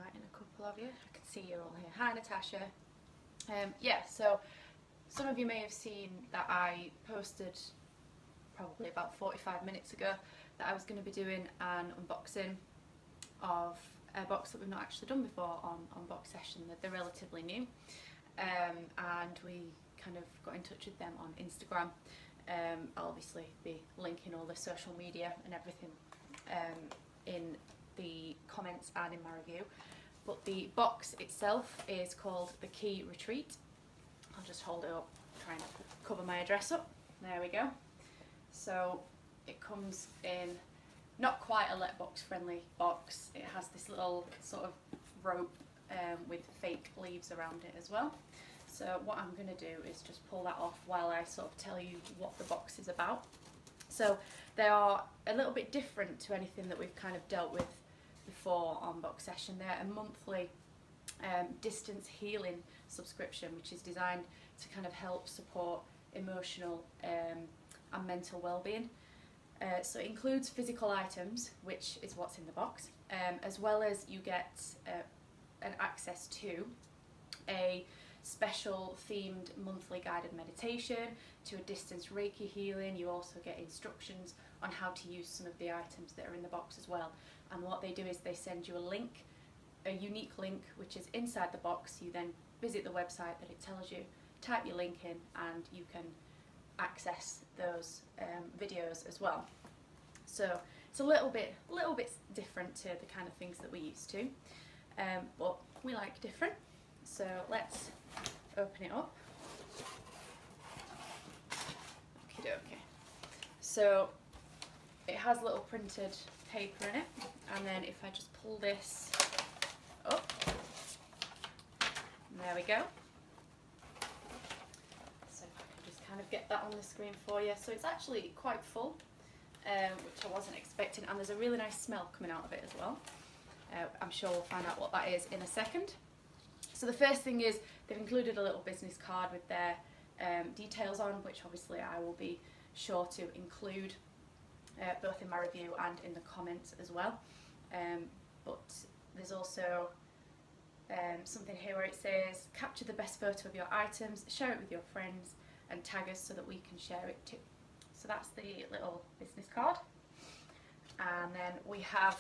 inviting a couple of you. I can see you're all here. Hi Natasha. Yeah, so some of you may have seen that I posted probably about 45 minutes ago that I was going to be doing an unboxing of a box that we've not actually done before on Boxession. They're relatively new, and we kind of got in touch with them on Instagram. I'll obviously be linking all the social media and everything in the comments and in my review. But the box itself is called the Key Retreat. I'll just hold it up, trying to cover my address up. There we go. So it comes in not quite a letterbox friendly box. It has this little sort of rope with fake leaves around it as well. So what I'm going to do is just pull that off while I sort of tell you what the box is about. So they are a little bit different to anything that we've kind of dealt with before on Boxession. They're a monthly distance healing subscription, which is designed to kind of help support emotional and mental well-being. So it includes physical items, which is what's in the box, as well as you get an access to a special themed monthly guided meditation, to a distance Reiki healing. You also get instructions on how to use some of the items that are in the box as well. And what they do is they send you a link, a unique link, which is inside the box. You then visit the website that it tells you, type your link in, and you can access those videos as well. So it's a little bit different to the kind of things that we're used to, but we like different. So let's open it up. Okay. So it has little printed paper in it, and then if I just pull this up, there we go. So if I can just kind of get that on the screen for you. So it's actually quite full, which I wasn't expecting, and there's a really nice smell coming out of it as well. I'm sure we'll find out what that is in a second. So the first thing is they've included a little business card with their details on, which obviously I will be sure to include both in my review and in the comments as well. But there's also something here where it says, capture the best photo of your items, share it with your friends, and tag us so that we can share it too. So that's the little business card. And then we have,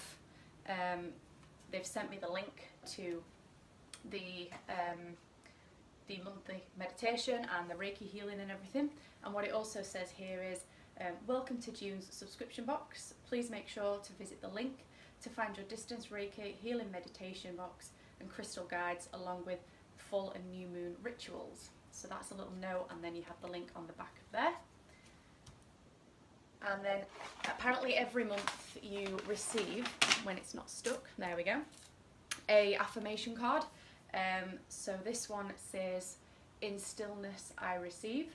they've sent me the link to the monthly meditation and the Reiki healing and everything. And what it also says here is, welcome to June's subscription box. Please make sure to visit the link to find your distance Reiki healing meditation box and crystal guides, along with full and new moon rituals. So that's a little note, and then you have the link on the back of there. And then apparently every month you receive, when it's not stuck, there we go, a affirmation card. So this one says, in stillness I receive.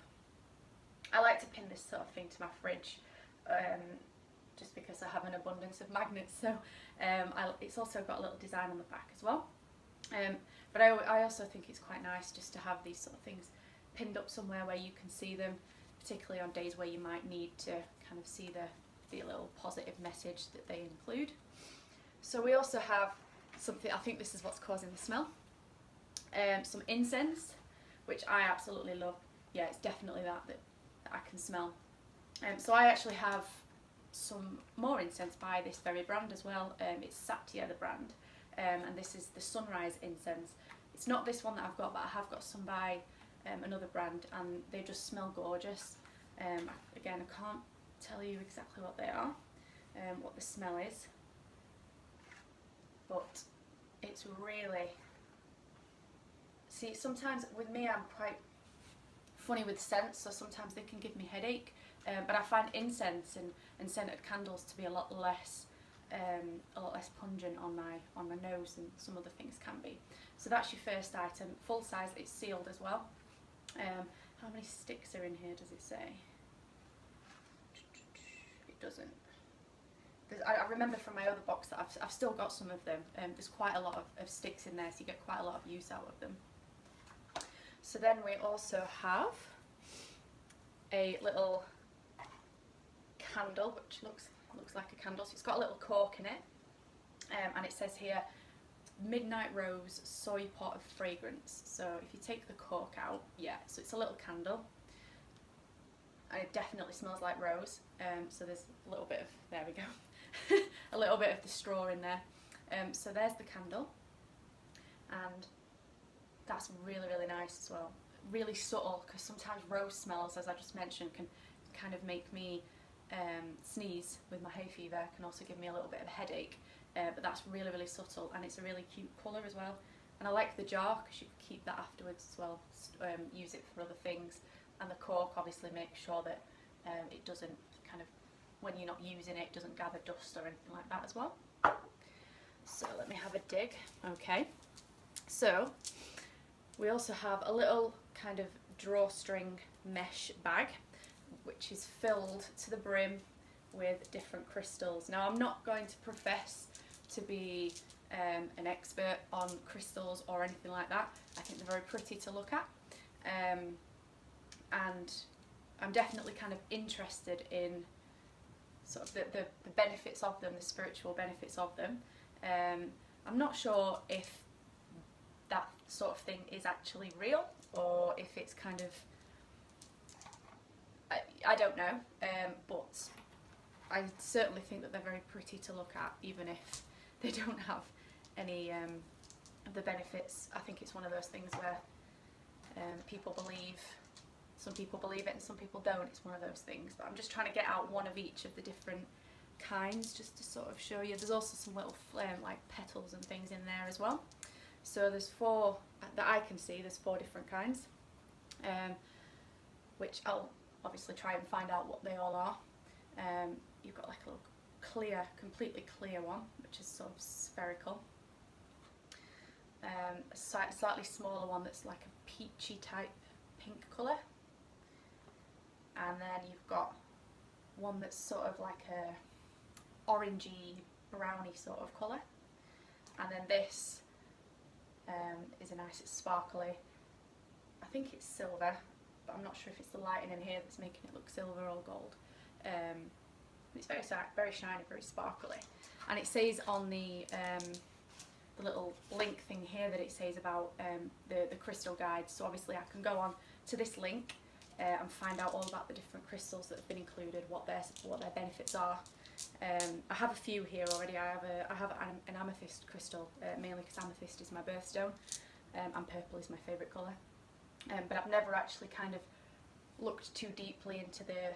I like to pin this sort of thing to my fridge, just because I have an abundance of magnets. So it's also got a little design on the back as well. But I also think it's quite nice just to have these sort of things pinned up somewhere where you can see them, particularly on days where you might need to kind of see the little positive message that they include. So we also have something, I think this is what's causing the smell, some incense, which I absolutely love. Yeah, it's definitely that I can smell. So I actually have some more incense by this very brand as well. It's Satya, the brand, and this is the Sunrise incense. It's not this one that I've got, but I have got some by another brand, and they just smell gorgeous. Again, I can't tell you exactly what they are, what the smell is, but it's really, see, sometimes with me I'm quite funny with scents, so sometimes they can give me headache, but I find incense and scented candles to be a lot less pungent on my nose than some other things can be. So that's your first item, full size. It's sealed as well. How many sticks are in here, does it say? It doesn't. I remember from my other box that I've still got some of them. There's quite a lot of sticks in there, so you get quite a lot of use out of them. So then we also have a little candle, which looks like a candle. So it's got a little cork in it, and it says here, Midnight Rose Soy Pot of Fragrance. So if you take the cork out, yeah, so it's a little candle. And it definitely smells like rose. So there's a little bit of, there we go, a little bit of the straw in there. So there's the candle. And that's really, really nice as well. Really subtle, because sometimes rose smells, as I just mentioned, can kind of make me sneeze with my hay fever, can also give me a little bit of a headache. But that's really, really subtle, and it's a really cute colour as well. And I like the jar because you can keep that afterwards as well, use it for other things. And the cork obviously makes sure that it doesn't kind of, when you're not using it, doesn't gather dust or anything like that as well. So let me have a dig. Okay, so we also have a little kind of drawstring mesh bag, which is filled to the brim with different crystals. Now, I'm not going to profess to be an expert on crystals or anything like that. I think they're very pretty to look at, and I'm definitely kind of interested in sort of the benefits of them, the spiritual benefits of them. I'm not sure if that sort of thing is actually real, or if it's kind of, I don't know, but I certainly think that they're very pretty to look at, even if they don't have any of the benefits. I think it's one of those things where people believe, some people believe it and some people don't. It's one of those things, but I'm just trying to get out one of each of the different kinds just to sort of show you. There's also some little like petals and things in there as well. So there's 4 that I can see. There's 4 different kinds, which I'll obviously try and find out what they all are. You've got like a little clear, completely clear one, which is sort of spherical. A slightly smaller one that's like a peachy type pink colour. And then you've got one that's sort of like a orangey, browny sort of colour. And then this is a nice, it's sparkly. I think it's silver, but I'm not sure if it's the lighting in here that's making it look silver or gold. It's very shiny, very sparkly. And it says on the little link thing here that it says about the crystal guide. So obviously I can go on to this link and find out all about the different crystals that have been included, what their benefits are. I have a few here already. I have an amethyst crystal, mainly because amethyst is my birthstone, and purple is my favourite colour. But I've never actually kind of looked too deeply into the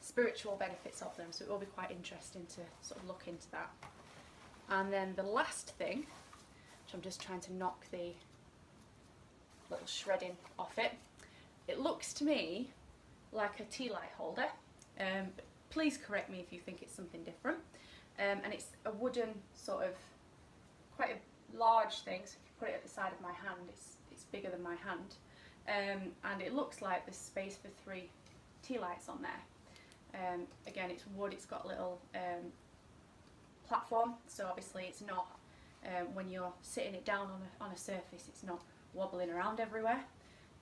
spiritual benefits of them, so it will be quite interesting to sort of look into that. And then the last thing, which I'm just trying to knock the little shredding off it, it looks to me like a tea light holder. Please correct me if you think it's something different. And it's a wooden sort of, quite a large thing, so if you put it at the side of my hand, it's bigger than my hand. And it looks like there's space for 3 tea lights on there. Again, it's wood, it's got a little platform, so obviously it's not, when you're sitting it down on a surface, it's not wobbling around everywhere.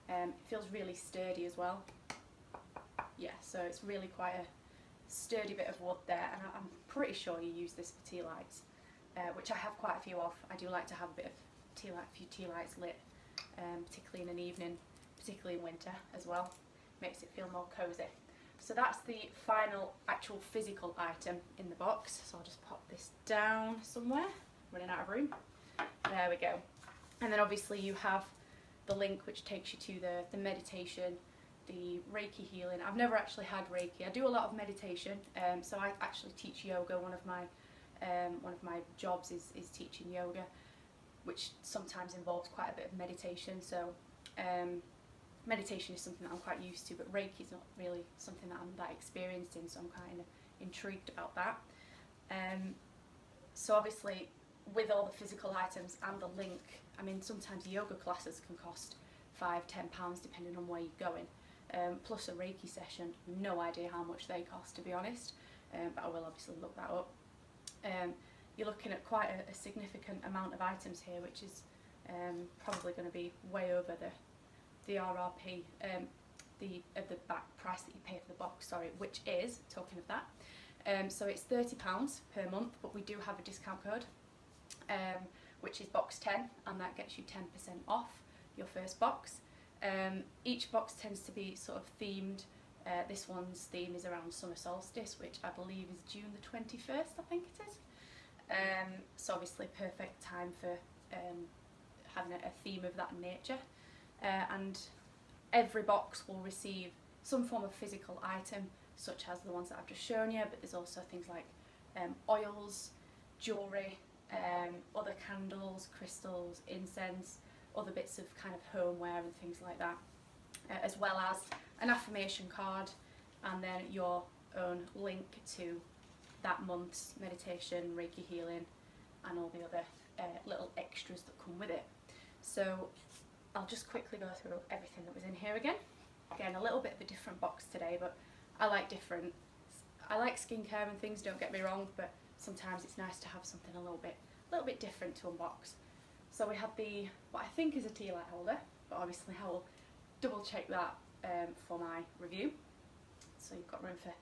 It feels really sturdy as well. Yeah, so it's really quite a sturdy bit of wood there, and I'm pretty sure you use this for tea lights, which I have quite a few of. I do like to have a bit of few tea lights lit, particularly in an evening, particularly in winter as well. Makes it feel more cosy. So that's the final actual physical item in the box. So I'll just pop this down somewhere. Running out of room. There we go. And then obviously you have the link which takes you to the meditation, the Reiki healing. I've never actually had Reiki. I do a lot of meditation, so I actually teach yoga. One of my jobs is teaching yoga, which sometimes involves quite a bit of meditation. So meditation is something that I'm quite used to, but Reiki is not really something that I'm that experienced in, so I'm kind of intrigued about that. So obviously with all the physical items and the link, I mean, sometimes yoga classes can cost £5–10 depending on where you're going, plus a Reiki session. No idea how much they cost, to be honest, but I will obviously look that up. You're looking at quite a significant amount of items here, which is probably going to be way over the RRP, the back price that you pay for the box, sorry, which is, talking of that, so it's £30 per month, but we do have a discount code, which is box 10, and that gets you 10% off your first box. Each box tends to be sort of themed. This one's theme is around summer solstice, which I believe is June the 21st, I think it is. So obviously perfect time for having a theme of that nature. And every box will receive some form of physical item, such as the ones that I've just shown you, but there's also things like oils, jewellery, other candles, crystals, incense, other bits of kind of homeware and things like that, as well as an affirmation card, and then your own link to that month's meditation, Reiki healing, and all the other little extras that come with it. So I'll just quickly go through everything that was in here again. Again, a little bit of a different box today, but I like skincare and things, don't get me wrong, but sometimes it's nice to have something a little bit different to unbox. So we have what I think is a tea light holder, but obviously I will double check that for my review. So you've got room for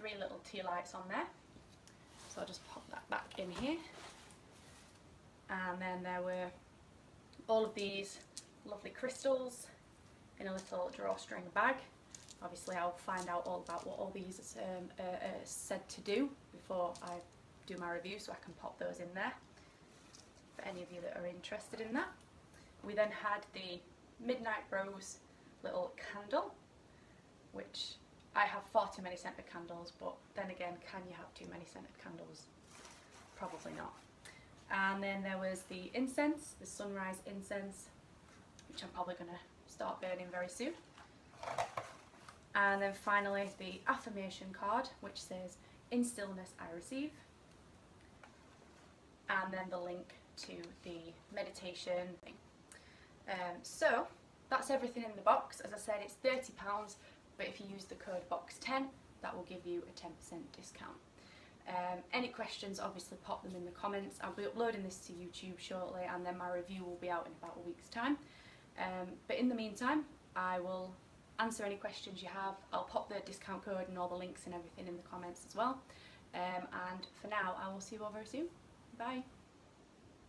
3 little tea lights on there. So I'll just pop that back in here. And then there were all of these lovely crystals in a little drawstring bag. Obviously I'll find out all about what all these are said to do before I do my review, so I can pop those in there for any of you that are interested in that. We then had the Midnight Rose little candle, which I have far too many scented candles, but then again, can you have too many scented candles? Probably not. And then there was the incense, the sunrise incense, which I'm probably going to start burning very soon. And then finally the affirmation card, which says, "In stillness I receive." And then the link to the meditation thing. So that's everything in the box. As I said, it's £30, but if you use the code BOX10, that will give you a 10% discount. Any questions, obviously pop them in the comments. I'll be uploading this to YouTube shortly, and then my review will be out in about a week's time. But in the meantime, I will answer any questions you have. I'll pop the discount code and all the links and everything in the comments as well. And for now, I will see you all very soon. Bye.